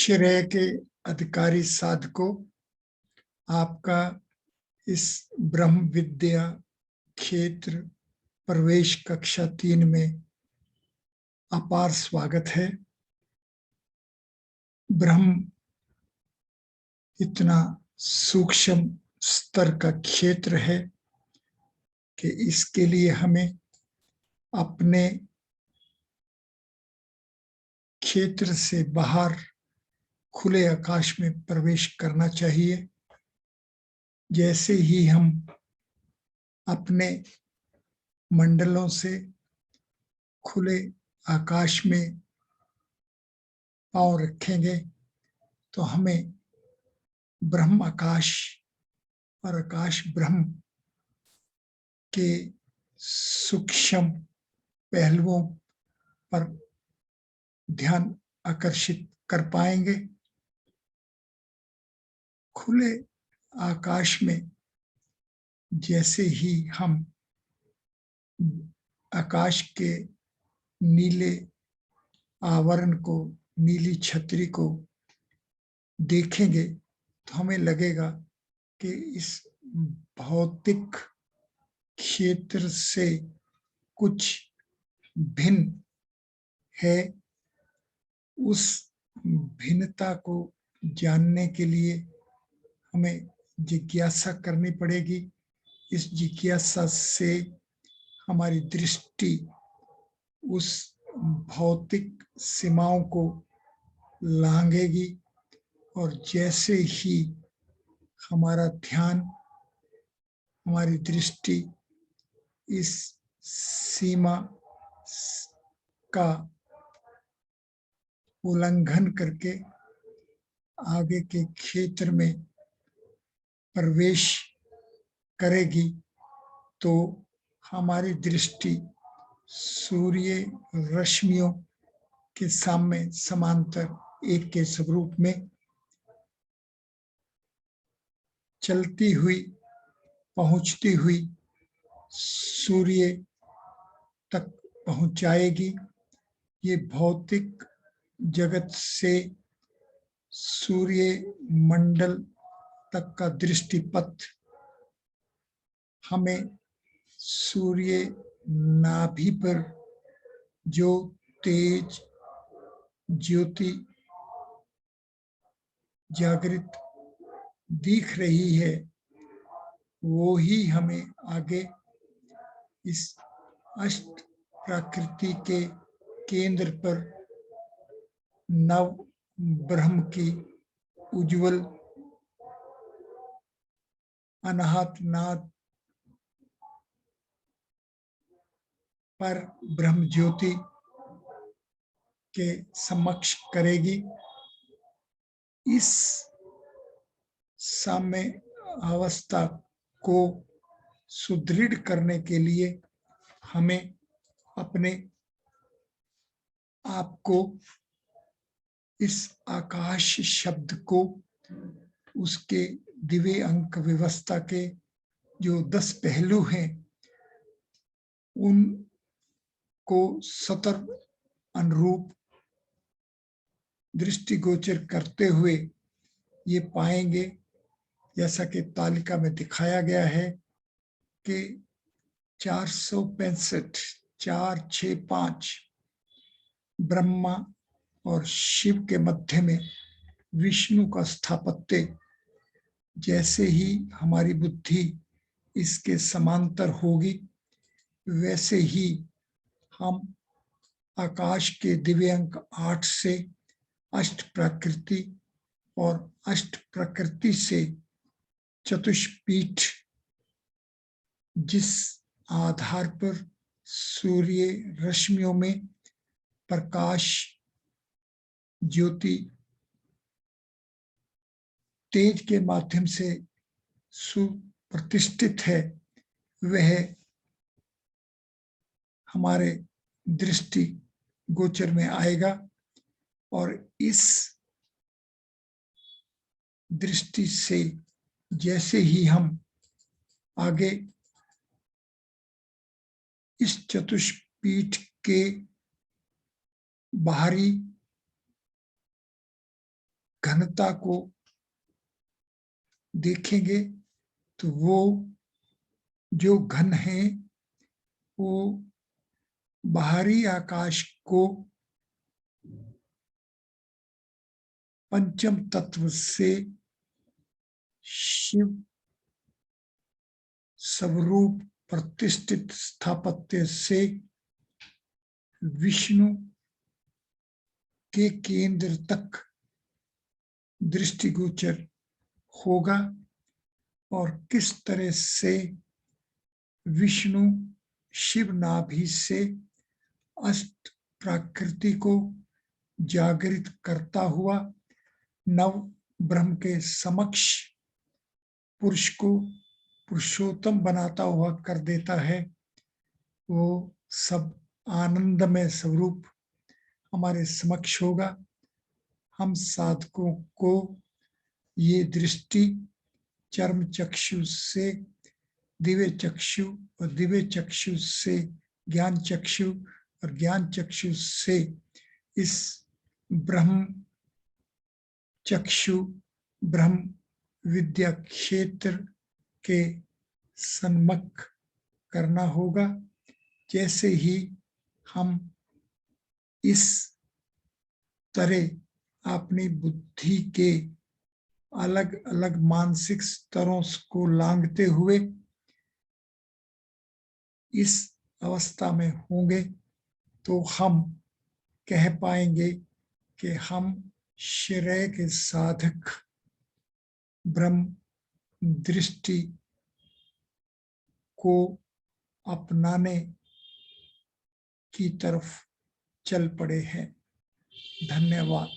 श्रेय के अधिकारी साधकों, आपका इस ब्रह्म विद्या क्षेत्र प्रवेश कक्षा 3 में अपार स्वागत है। ब्रह्म इतना सूक्ष्म स्तर का क्षेत्र है कि इसके लिए हमें अपने क्षेत्र से बाहर खुले आकाश में प्रवेश करना चाहिए। जैसे ही हम अपने मंडलों से खुले आकाश में पांव रखेंगे तो हमें ब्रह्म आकाश और आकाश ब्रह्म के सूक्ष्म पहलुओं पर ध्यान आकर्षित कर पाएंगे। खुले आकाश में जैसे ही हम आकाश के नीले आवरण को, नीली छतरी को देखेंगे तो हमें लगेगा कि इस भौतिक क्षेत्र से कुछ भिन्न है। उस भिन्नता को जानने के लिए हमें जिज्ञासा करनी पड़ेगी। इस जिज्ञासा से हमारी दृष्टि उस भौतिक सीमाओं को लांघेगी और जैसे ही हमारा ध्यान, हमारी दृष्टि इस सीमा का उल्लंघन करके आगे के क्षेत्र में प्रवेश करेगी तो हमारी दृष्टि सूर्य रश्मियों के सामने समांतर एक के स्वरूप में चलती हुई, पहुंचती हुई सूर्य तक पहुंचाएगी। ये भौतिक जगत से सूर्य मंडल तक का दृष्टिपथ हमें सूर्य नाभि पर जो तेज ज्योति जागृत दिख रही है वो ही हमें आगे इस अष्ट प्रकृति के केंद्र पर नव ब्रह्म की उज्जवल अनाहत नाद पर ब्रह्म ज्योति के समक्ष करेगी। इस साम्य अवस्था को सुदृढ़ करने के लिए हमें अपने आप को इस आकाश शब्द को उसके दिव्य अंक व्यवस्था के जो 10 पहलू हैं उनको सतर अनुरूप दृष्टिगोचर करते हुए ये पाएंगे, जैसा कि तालिका में दिखाया गया है कि 465 465 ब्रह्मा और शिव के मध्य में विष्णु का स्थापत्य। जैसे ही हमारी बुद्धि इसके समांतर होगी वैसे ही हम आकाश के दिव्य अंक 8 से अष्ट प्रकृति और अष्ट प्रकृति से चतुष्पीठ, जिस आधार पर सूर्य रश्मियों में प्रकाश ज्योति तेज के माध्यम से सुप्रतिष्ठित है, वह हमारे दृष्टि गोचर में आएगा और इस दृष्टि से जैसे ही हम आगे इस चतुष्पीठ के बाहरी घनता को देखेंगे तो वो जो घन है वो बाहरी आकाश को पंचम तत्व से शिव स्वरूप प्रतिष्ठित स्थापत्य से विष्णु के केंद्र तक दृष्टिगोचर होगा और किस तरह से विष्णु शिव नाभि से अष्ट प्रकृति को जागृत करता हुआ नव ब्रह्म के समक्ष पुरुष को पुरुषोत्तम बनाता हुआ कर देता है, वो सब आनंदमय स्वरूप हमारे समक्ष होगा। हम साधकों को ये दृष्टि चर्म चक्षु से दिव्य चक्षु और दिव्य चक्षु से ज्ञान चक्षु और ज्ञान चक्षु से इस ब्रह्म चक्षु ब्रह्म विद्या क्षेत्र के सन्मुख करना होगा। जैसे ही हम इस तरह अपनी बुद्धि के अलग अलग मानसिक स्तरों को लांघते हुए इस अवस्था में होंगे तो हम कह पाएंगे कि हम श्रेय के साधक ब्रह्म दृष्टि को अपनाने की तरफ चल पड़े हैं। धन्यवाद।